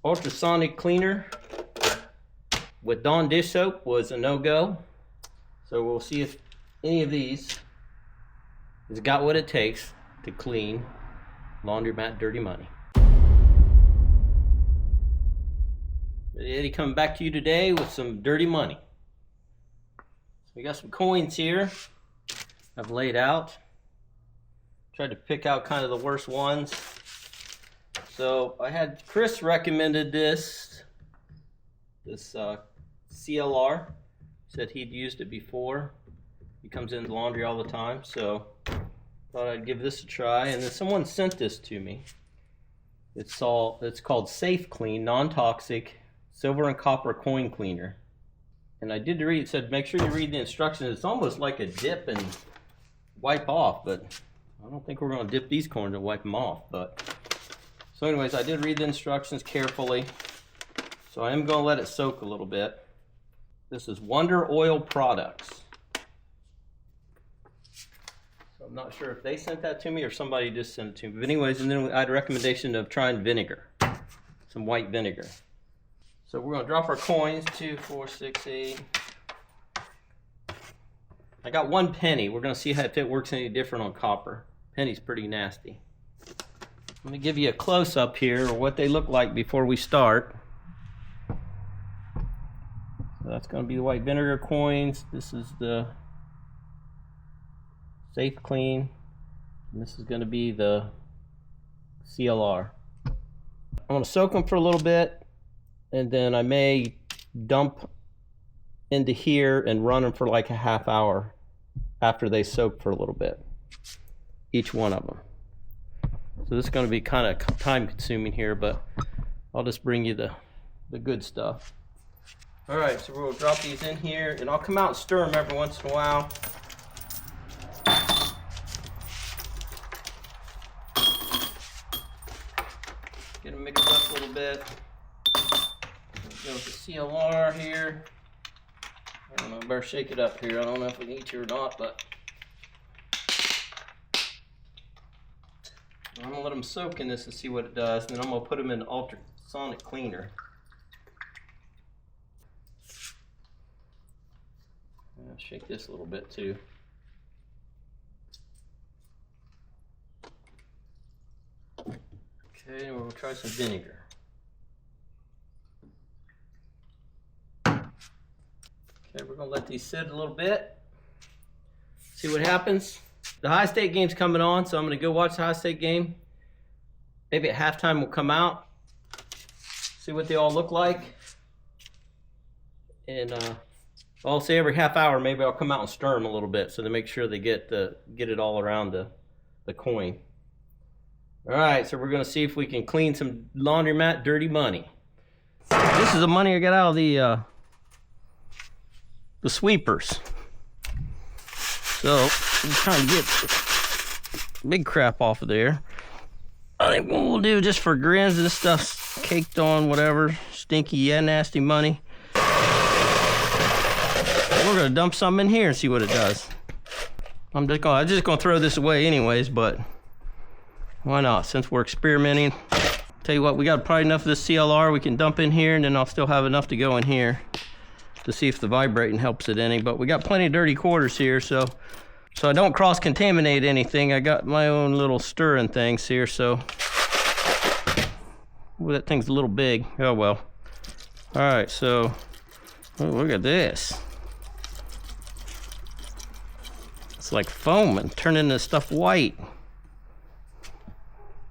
ultrasonic cleaner with Dawn dish soap was a no-go. So we'll see if any of these has got what it takes to clean laundromat dirty money. Eddie coming back to you today with some dirty money. So we got some coins here I've laid out. Tried to pick out kind of the worst ones. So I had Chris recommended this CLR. Said he'd used it before. He comes in the laundry all the time, so thought I'd give this a try. And then someone sent this to me. It's called Safe Clean Non-Toxic Silver and Copper Coin Cleaner. And I did read, it said make sure you read the instructions. It's almost like a dip and wipe off, but I don't think we're going to dip these coins and wipe them off. But so anyways, I did read the instructions carefully. So I am going to let it soak a little bit. This is Wonder Oil Products. So I'm not sure if they sent that to me or somebody just sent it to me. But anyways, and then I had a recommendation of trying vinegar, some white vinegar. So we're going to drop our coins, 2, 4, 6, 8. I got 1 penny. We're going to see if it works any different on copper. Penny's pretty nasty. Let me give you a close-up here of what they look like before we start. So that's going to be the white vinegar coins. This is the Safe Clean. And this is going to be the CLR. I'm going to soak them for a little bit, and then I may dump into here and run them for like a half hour after they soak for a little bit, each one of them. So this is going to be kind of time consuming here, but I'll just bring you the good stuff. All right, so we'll drop these in here, and I'll come out and stir them every once in a while. Get them mixed up a little bit. Go with the CLR here. I don't know, I better shake it up here. I don't know if we need to or not, but I'm gonna let them soak in this and see what it does, and then I'm gonna put them in ultrasonic cleaner. I'll shake this a little bit too. Okay, we'll try some vinegar. Okay, we're gonna let these sit a little bit. See what happens. The Ohio State game's coming on, so I'm gonna go watch the Ohio State game. Maybe at halftime we'll come out, see what they all look like. And I'll say every half hour, maybe I'll come out and stir them a little bit so to make sure they get it all around the coin. All right, so we're gonna see if we can clean some laundromat dirty money. This is the money I got out of the sweepers. So I'm trying to get big crap off of there. I think what we'll do, just for grins, this stuff's caked on whatever, stinky, yeah, nasty money. We're gonna dump some in here and see what it does. I'm just gonna throw this away anyways, but why not, since we're experimenting. Tell you what, we got probably enough of this CLR we can dump in here, and then I'll still have enough to go in here to see if the vibrating helps it any. But we got plenty of dirty quarters here, so I don't cross-contaminate anything. I got my own little stirring things here, so well, that thing's a little big. Oh well. All right, so oh, look at this. It's like foaming, turning this stuff white.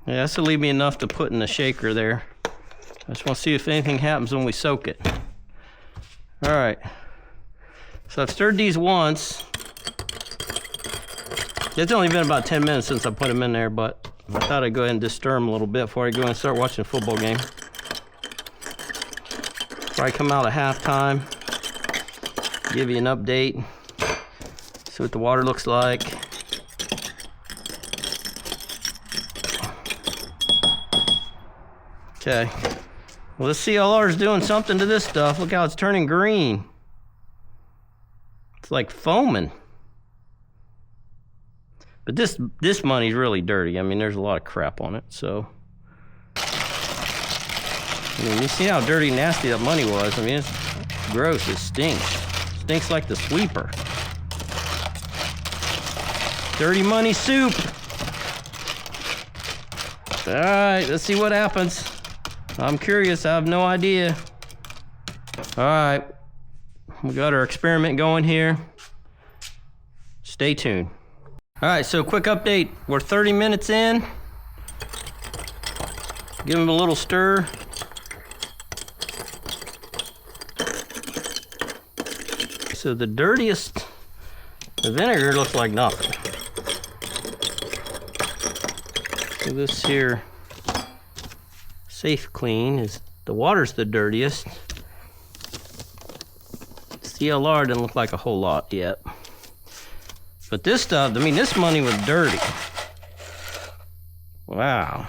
Yeah, that's to leave me enough to put in the shaker there. I just want to see if anything happens when we soak it. All right, so I've stirred these once. It's only been about 10 minutes since I put them in there, but I thought I'd go ahead and just stir them a little bit before I go and start watching a football game. Before I come out at halftime, give you an update, see what the water looks like. Okay, well, this CLR is doing something to this stuff. Look how it's turning green. It's like foaming. But this money's really dirty. I mean, there's a lot of crap on it, so I mean, you see how dirty and nasty that money was. I mean, it's gross. It stinks. Stinks like the sweeper. Dirty money soup. All right, let's see what happens. I'm curious. I have no idea. All right, we got our experiment going here. Stay tuned. All right, so quick update. We're 30 minutes in. Give them a little stir. So the dirtiest, the vinegar looks like nothing. So this here, safe clean, is the water's the dirtiest. CLR didn't look like a whole lot yet. But this stuff, I mean, this money was dirty. Wow.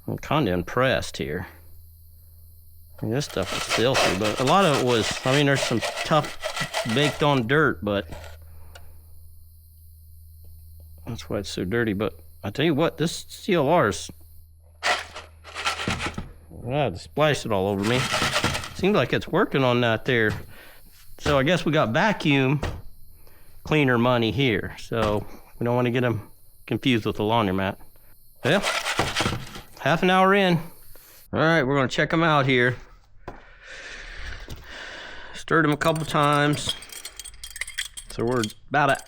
I'm kind of impressed here. I mean, this stuff was filthy, but a lot of it was, I mean, there's some tough baked on dirt, but that's why it's so dirty. But I tell you what, this CLR's, I splashed it all over me. Seems like it's working on that there. So I guess we got vacuum cleaner money here. So we don't want to get them confused with the laundromat. Well, half an hour in. All right, we're gonna check them out here. Stirred them a couple times. So we're about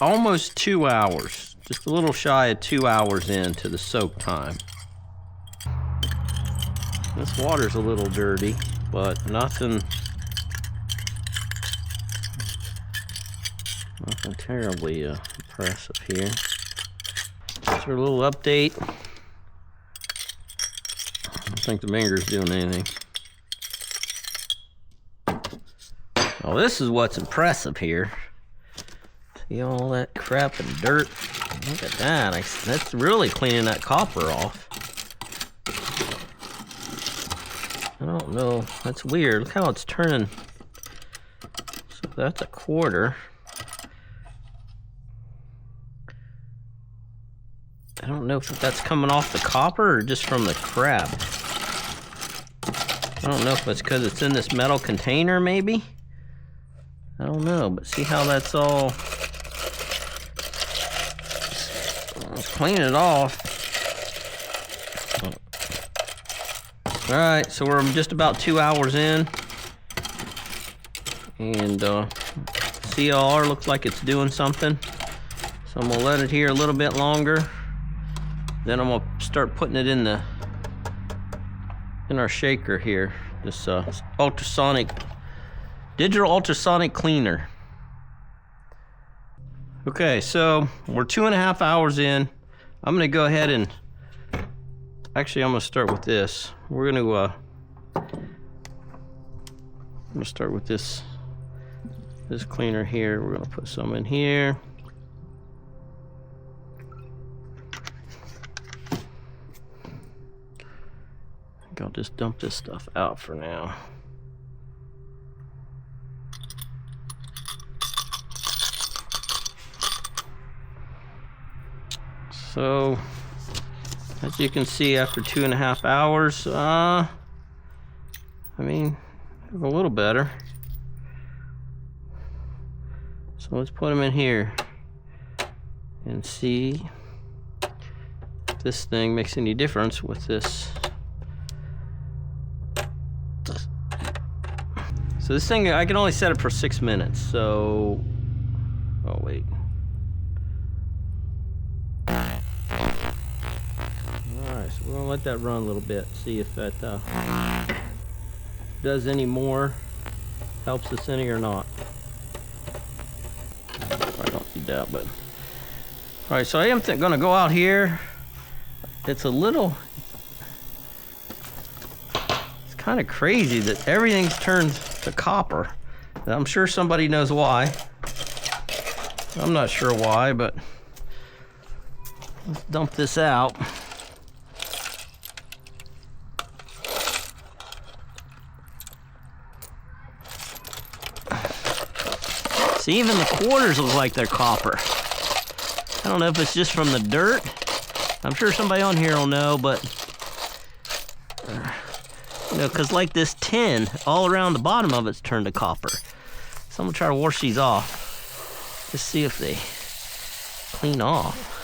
almost 2 hours, just a little shy of 2 hours into the soak time. This water's a little dirty, but nothing terribly impressive here. Just a little update. I don't think the finger's doing anything. Oh, this is what's impressive here. See all that crap and dirt? Look at that. That's really cleaning that copper off. I don't know. That's weird. Look how it's turning. So that's a quarter. I don't know if that's coming off the copper or just from the crap. I don't know if it's because it's in this metal container, maybe? I don't know, but see how that's all... Let's clean it off. Alright, so we're just about 2 hours in. And CLR looks like it's doing something. So I'm gonna let it here a little bit longer. Then I'm gonna start putting it in our shaker here. This ultrasonic, digital ultrasonic cleaner. Okay, so we're 2.5 hours in. I'm gonna go ahead and, actually I'm gonna start with this. We're gonna, I'm gonna start with this cleaner here. We're gonna put some in here. I'll just dump this stuff out for now. So, as you can see, after 2.5 hours, I mean, a little better. So let's put them in here and see if this thing makes any difference with this. So this thing, I can only set it for 6 minutes, so... Oh, wait. Alright, so we're gonna let that run a little bit, see if that does any more, helps us any or not. I don't need that, but... Alright, so I am gonna go out here. It's a little... It's kind of crazy that everything's turned to copper. I'm sure somebody knows why. I'm not sure why, but let's dump this out. See, even the quarters look like they're copper. I don't know if it's just from the dirt. I'm sure somebody on here will know, but You know, because like this tin, all around the bottom of it's turned to copper. So I'm gonna try to wash these off. Just see if they clean off.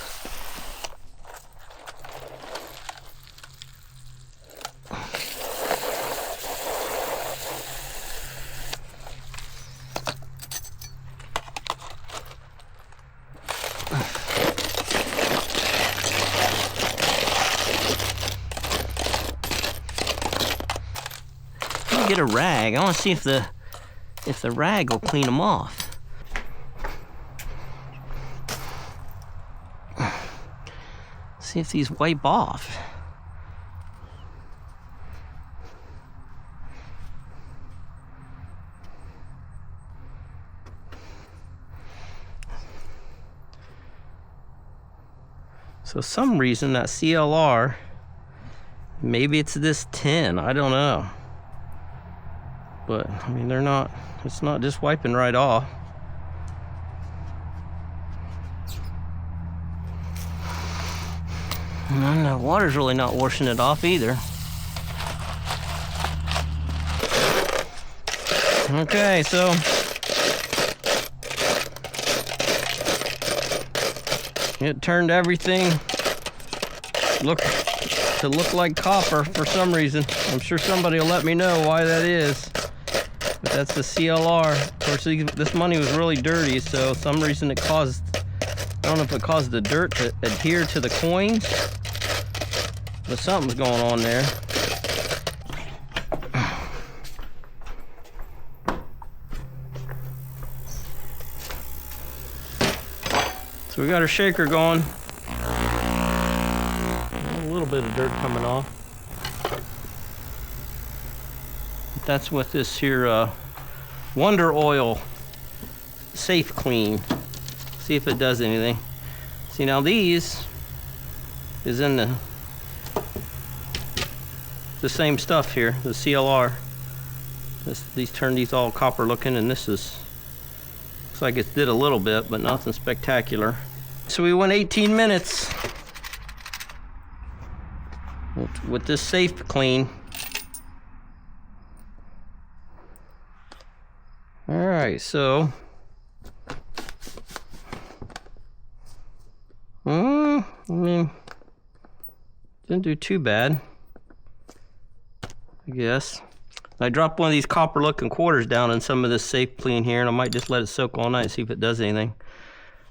Get a rag. I want to see if the rag will clean them off. See if these wipe off. So some reason that CLR, maybe it's this tin, I don't know. But, I mean, it's not just wiping right off. And the water's really not washing it off either. Okay, so it turned everything to look like copper for some reason. I'm sure somebody will let me know why that is. But that's the CLR. Of course, this money was really dirty, so some reason it caused, I don't know if it caused the dirt to adhere to the coins, but something's going on there. So we got our shaker going. A little bit of dirt coming off. That's with this here Wonder Oil Safe Clean. See if it does anything. See, now these is in the same stuff here, the CLR. These turn these all copper looking, and this is, looks like it did a little bit, but nothing spectacular. So we went 18 minutes with this Safe Clean. All right, so I mean, didn't do too bad, I guess. I dropped one of these copper looking quarters down in some of this Safe Clean here, and I might just let it soak all night and see if it does anything.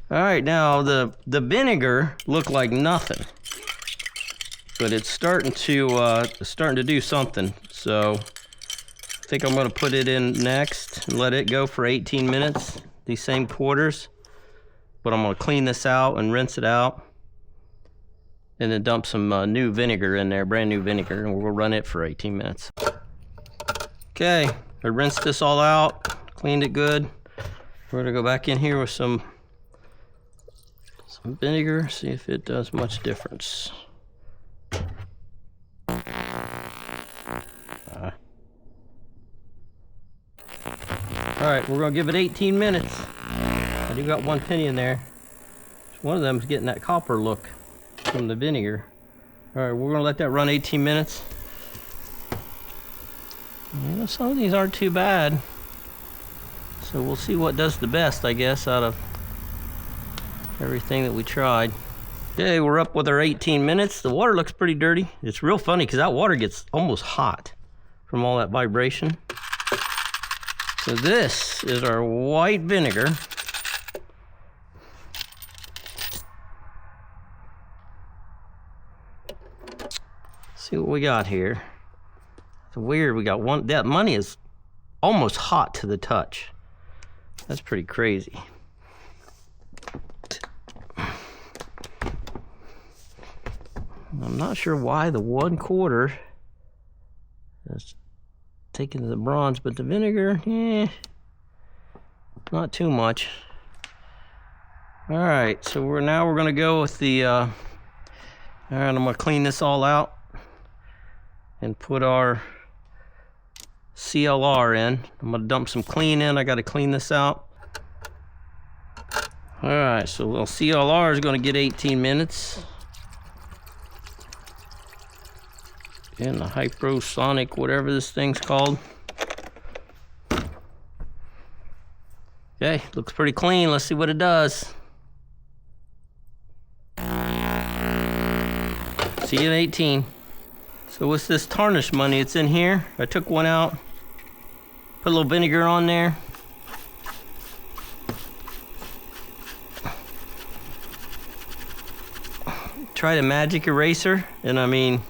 All right, now the vinegar looked like nothing, but it's starting to do something. So I think I'm going to put it in next and let it go for 18 minutes, these same quarters. But I'm going to clean this out and rinse it out, and then dump some new vinegar in there, brand new vinegar, and we'll run it for 18 minutes. Okay, I rinsed this all out, cleaned it good. We're going to go back in here with some vinegar, see if it does much difference. Alright, we're going to give it 18 minutes. I do got one penny in there. One of them's getting that copper look from the vinegar. Alright, we're going to let that run 18 minutes. You know, some of these aren't too bad. So we'll see what does the best, I guess, out of everything that we tried. Okay, we're up with our 18 minutes. The water looks pretty dirty. It's real funny because that water gets almost hot from all that vibration. So this is our white vinegar. See what we got here. It's weird, we got one, that money is almost hot to the touch. That's pretty crazy. I'm not sure why the 1/4 is taking the bronze, but the vinegar, not too much. All right, so we're going to go with the, all right, I'm going to clean this all out and put our CLR in. I'm going to dump some clean in. I got to clean this out. All right, so little CLR is going to get 18 minutes. And the hypersonic, whatever this thing's called. Okay, looks pretty clean. Let's see what it does. See you at 18. So what's this tarnish money? It's in here. I took one out, put a little vinegar on there. Tried a magic eraser, and I mean,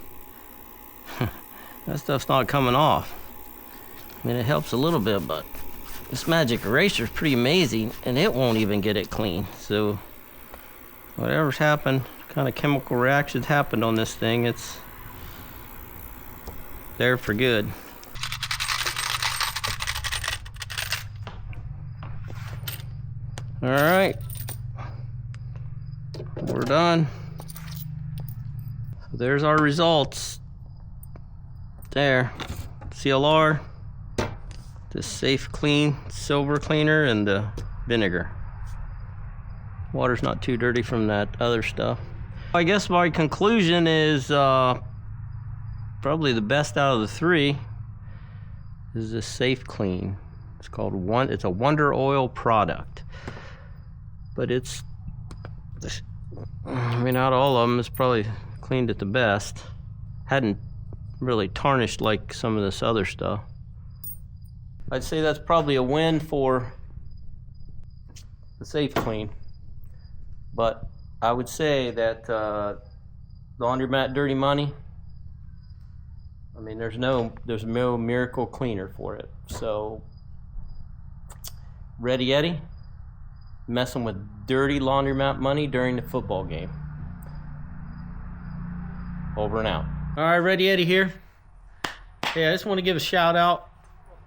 that stuff's not coming off. I mean, it helps a little bit, but this magic eraser is pretty amazing, and it won't even get it clean. So whatever's happened, kind of chemical reactions happened on this thing, it's there for good. All right, we're done. So there's our results. There, CLR, the safe clean silver cleaner, and the vinegar. Water's not too dirty from that other stuff. I guess my conclusion is probably the best out of the three is this safe clean. It's called it's a Wonder Oil product, but it's, I mean, out of all of them, it's probably cleaned it the best. Hadn't really tarnished like some of this other stuff. I'd say that's probably a win for the safe clean, but I would say that laundromat dirty money, I mean, there's no miracle cleaner for it. So Ready Eddie messing with dirty laundromat money during the football game. Over and out. All right, Ready Eddie here. Hey, I just want to give a shout out.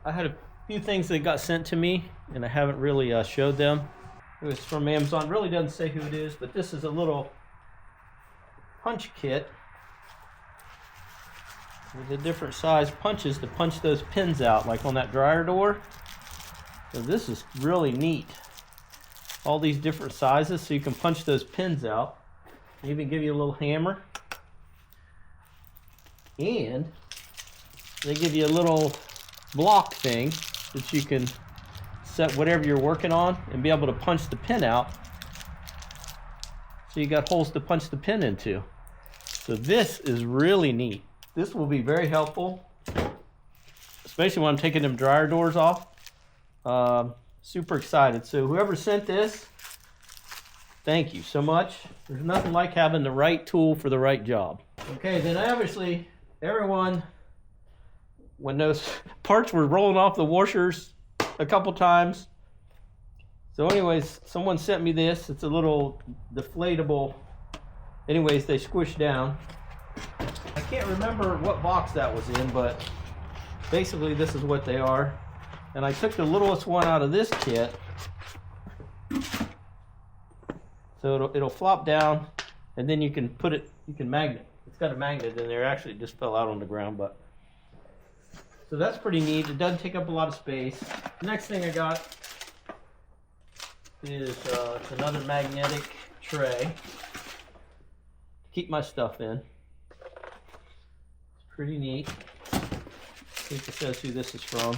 I had a few things that got sent to me, and I haven't really showed them. It was from Amazon. It really doesn't say who it is, but this is a little punch kit with the different size punches to punch those pins out, like on that dryer door. So this is really neat. All these different sizes, so you can punch those pins out. They even give you a little hammer. And they give you a little block thing that you can set whatever you're working on and be able to punch the pin out. So you got holes to punch the pin into. So this is really neat. This will be very helpful, especially when I'm taking them dryer doors off. Super excited. So whoever sent this, thank you so much. There's nothing like having the right tool for the right job. Okay, then obviously everyone, when those parts were rolling off the washers a couple times. So anyways, someone sent me this. It's a little deflatable. Anyways, they squish down. I can't remember what box that was in, but basically this is what they are. And I took the littlest one out of this kit. So it'll flop down, and then you can put it, you can magnet. It's got a magnet in there. Actually, it just fell out on the ground, but so that's pretty neat. It doesn't take up a lot of space. The next thing I got is it's another magnetic tray to keep my stuff in. It's pretty neat. I think it says who this is from.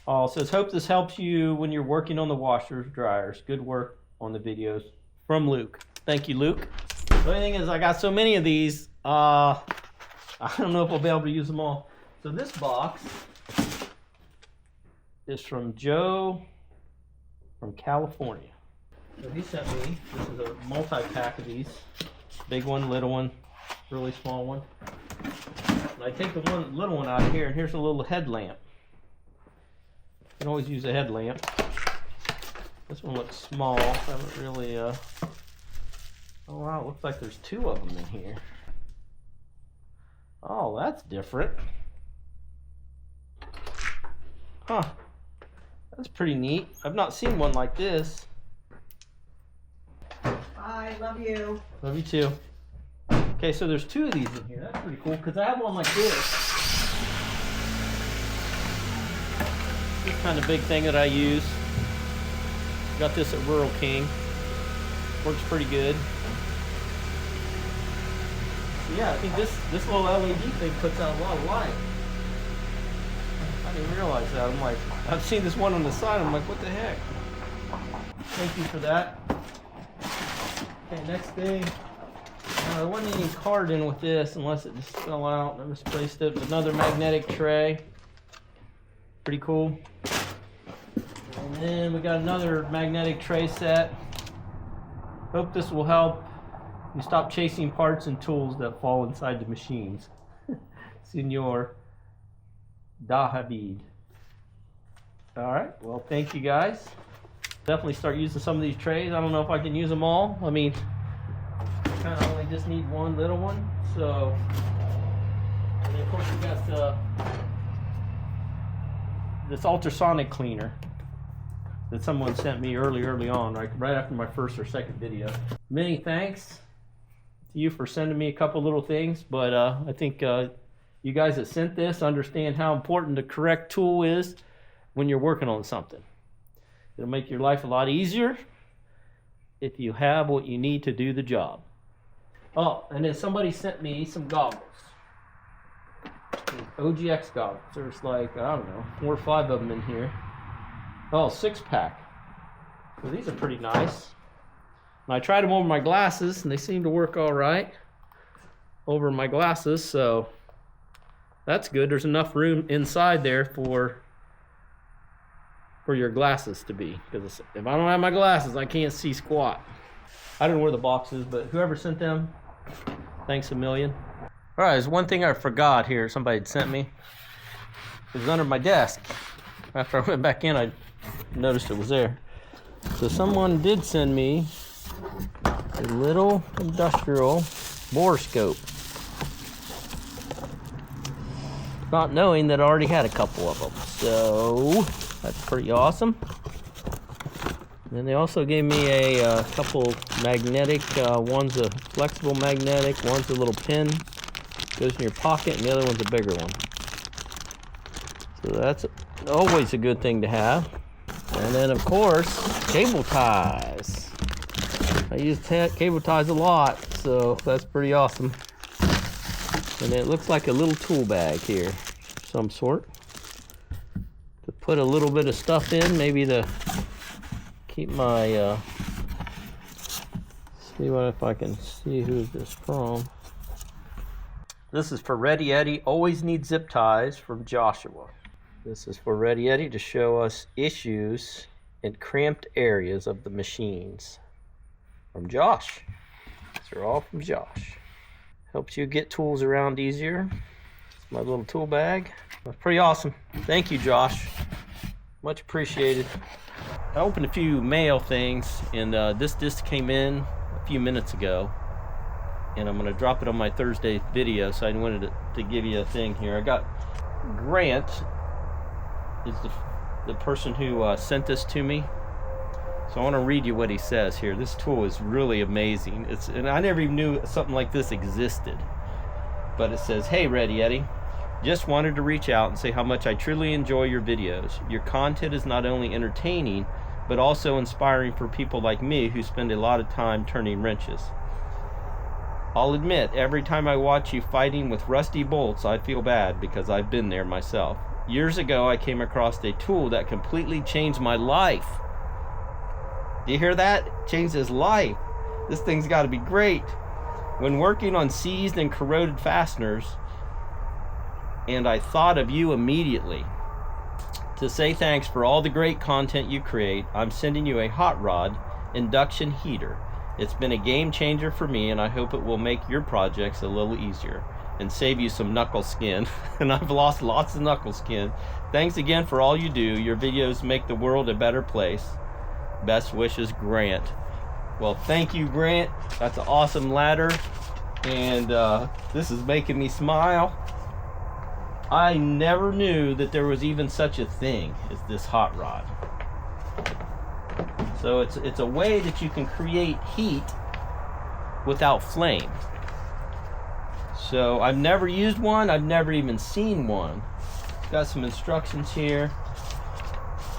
Oh, it says, hope this helps you when you're working on the washers, dryers. Good work on the videos. From Luke. Thank you, Luke. The only thing is I got so many of these, I don't know if I'll be able to use them all. So this box is from Joe from California. So he sent me, this is a multi-pack of these. Big one, little one, really small one. And I take the little one out of here, and here's a little headlamp. You can always use a headlamp. This one looks small. I haven't really, oh wow, it looks like there's two of them in here. Oh, that's different. Huh. That's pretty neat. I've not seen one like this. Bye, love you. Love you too. Okay, so there's two of these in here. That's pretty cool, because I have one like this. This kind of big thing that I use. Got this at Rural King. Works pretty good. So yeah, I think this little LED thing puts out a lot of light. I didn't realize that. I'm like, I've seen this one on the side. I'm like, what the heck? Thank you for that. Okay, next thing. There wasn't any card in with this unless it just fell out and I misplaced it. Another magnetic tray. Pretty cool. And then we got another magnetic tray set. Hope this will help you stop chasing parts and tools that fall inside the machines. Senor Dahabid. Alright, well thank you guys. Definitely start using some of these trays. I don't know if I can use them all. I mean, I kind of only just need one little one. So, and then of course we got this ultrasonic cleaner that someone sent me early on, right after my first or second video. Many thanks to you for sending me a couple little things, but I think you guys that sent this understand how important the correct tool is when you're working on something. It'll make your life a lot easier if you have what you need to do the job. Oh, and then somebody sent me some goggles. OGX goggles. There's like, I don't know, 4 or 5 of them in here. Oh, 6-pack. So these are pretty nice. And I tried them over my glasses and they seem to work all right over my glasses, so that's good. There's enough room inside there for your glasses to be, because if I don't have my glasses I can't see squat. I don't know where the box is, but whoever sent them, thanks a million. Alright, there's one thing I forgot here somebody had sent me. It was under my desk. After I went back in I noticed it was there. So someone did send me a little industrial borescope, not knowing that I already had a couple of them. So that's pretty awesome. And then they also gave me a couple magnetic, one's a flexible magnetic, one's a little pin, goes in your pocket, and the other one's a bigger one. So that's always a good thing to have. And then of course, cable ties. I use cable ties a lot, so that's pretty awesome. And it looks like a little tool bag here, of some sort, to put a little bit of stuff in, maybe to keep my, see what if I can see who's this from. This is for Ready Eddie, always need zip ties, from Joshua. This is for Ready Eddie to show us issues in cramped areas of the machines. From Josh. These are all from Josh. Helps you get tools around easier. It's my little tool bag. That's pretty awesome. Thank you, Josh. Much appreciated. I opened a few mail things, and this disc came in a few minutes ago. And I'm going to drop it on my Thursday video, so I wanted to give you a thing here. I got Grant is the person who sent this to me. So I want to read you what he says here. This tool is really amazing. And I never even knew something like this existed. But it says, "Hey Ready Eddie, just wanted to reach out and say how much I truly enjoy your videos. Your content is not only entertaining, but also inspiring for people like me who spend a lot of time turning wrenches. I'll admit, every time I watch you fighting with rusty bolts, I feel bad because I've been there myself. Years ago, I came across a tool that completely changed my life." Do you hear that? Changed his life. This thing's got to be great. When working on seized and corroded fasteners, and I thought of you immediately. To say thanks for all the great content you create, I'm sending you a hot rod induction heater. It's been a game changer for me, and I hope it will make your projects a little easier and save you some knuckle skin. And I've lost lots of knuckle skin. Thanks again for all you do. Your videos make the world a better place. Best wishes, Grant. Well, thank you, Grant. That's an awesome ladder, and this is making me smile. I never knew that there was even such a thing as this hot rod. So it's a way that you can create heat without flame. So I've never used one. I've never even seen one. Got some instructions here,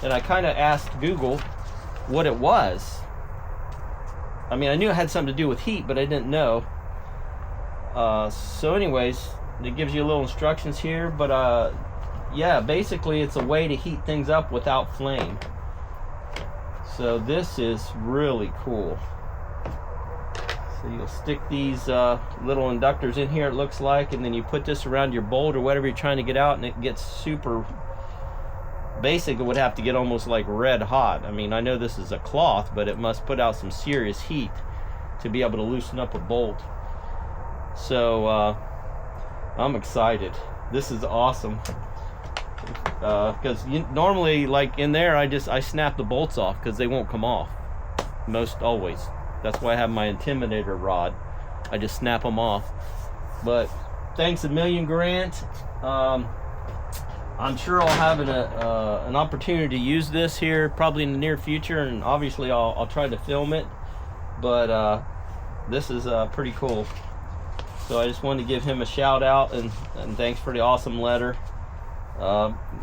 and I kind of asked Google what it was. I mean, I knew it had something to do with heat, but I didn't know. So anyways, it gives you a little instructions here, but yeah, basically it's a way to heat things up without flame. So this is really cool. So you'll stick these little inductors in here, it looks like, and then you put this around your bolt or whatever you're trying to get out, and it gets super, basically it would have to get almost like red hot. I mean, I know this is a cloth, but it must put out some serious heat to be able to loosen up a bolt. So I'm excited. This is awesome. Because normally, like in there, I snap the bolts off because they won't come off. Most always. That's why I have my Intimidator rod. I just snap them off. But thanks a million, Grant. I'm sure I'll have an opportunity to use this here probably in the near future, and obviously I'll try to film it. But this is pretty cool. So I just wanted to give him a shout out, and thanks for the awesome letter.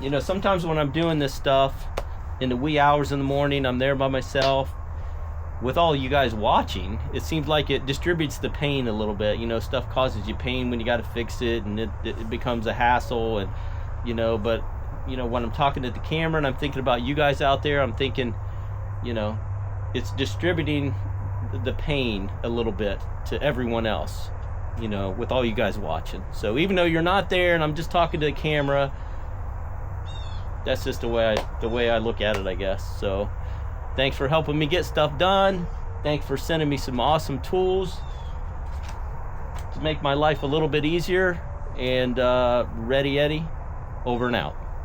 You know, sometimes when I'm doing this stuff in the wee hours in the morning, I'm there by myself with all you guys watching. It seems like it distributes the pain a little bit. You know, stuff causes you pain when you got to fix it, and it becomes a hassle. And you know, but you know, when I'm talking to the camera and I'm thinking about you guys out there, I'm thinking, you know, it's distributing the pain a little bit to everyone else, you know, with all you guys watching. So even though you're not there and I'm just talking to the camera, that's just the way I look at it, I guess. So thanks for helping me get stuff done. Thanks for sending me some awesome tools to make my life a little bit easier. And Ready Eddie, over and out.